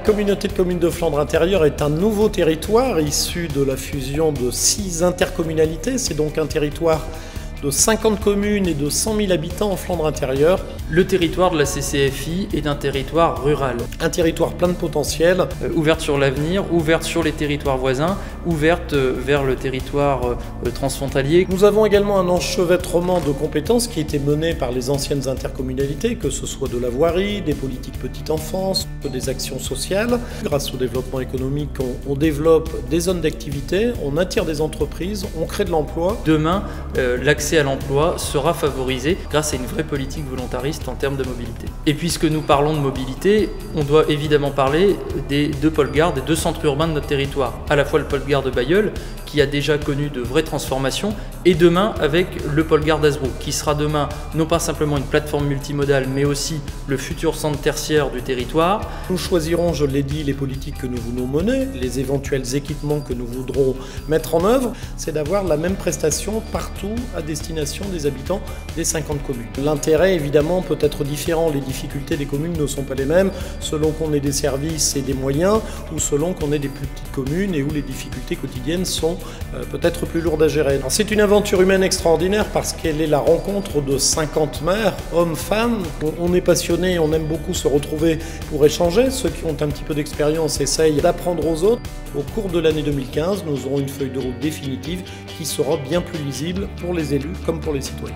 communauté de communes de Flandre intérieure est un nouveau territoire issu de la fusion de 6 intercommunalités. C'est donc un territoire de 50 communes et de 100 000 habitants en Flandre intérieure. Le territoire de la CCFI est un territoire rural. Un territoire plein de potentiel. Ouverte sur l'avenir, ouverte sur les territoires voisins, ouverte vers le territoire transfrontalier. Nous avons également un enchevêtrement de compétences qui était mené par les anciennes intercommunalités, que ce soit de la voirie, des politiques petite enfance, des actions sociales. Grâce au développement économique, on développe des zones d'activité, on attire des entreprises, on crée de l'emploi. Demain, l'accès à l'emploi sera favorisé grâce à une vraie politique volontariste en termes de mobilité. Et puisque nous parlons de mobilité, on doit évidemment parler des 2 pôles gares, des 2 centres urbains de notre territoire. À la fois le pôle gare de Bailleul, qui a déjà connu de vraies transformations, et demain avec le pôle gare d'Hazebrouck, qui sera demain non pas simplement une plateforme multimodale, mais aussi le futur centre tertiaire du territoire. Nous choisirons, je l'ai dit, les politiques que nous voulons mener, les éventuels équipements que nous voudrons mettre en œuvre, c'est d'avoir la même prestation partout à destination des habitants des 50 communes. L'intérêt, évidemment, peut être différent. Les difficultés des communes ne sont pas les mêmes selon qu'on ait des services et des moyens ou selon qu'on ait des plus petites communes et où les difficultés quotidiennes sont peut-être plus lourdes à gérer. C'est une aventure humaine extraordinaire parce qu'elle est la rencontre de 50 maires, hommes, femmes. On est passionnés, on aime beaucoup se retrouver pour échanger. Ceux qui ont un petit peu d'expérience essayent d'apprendre aux autres. Au cours de l'année 2015, nous aurons une feuille de route définitive qui sera bien plus lisible pour les élus comme pour les citoyens.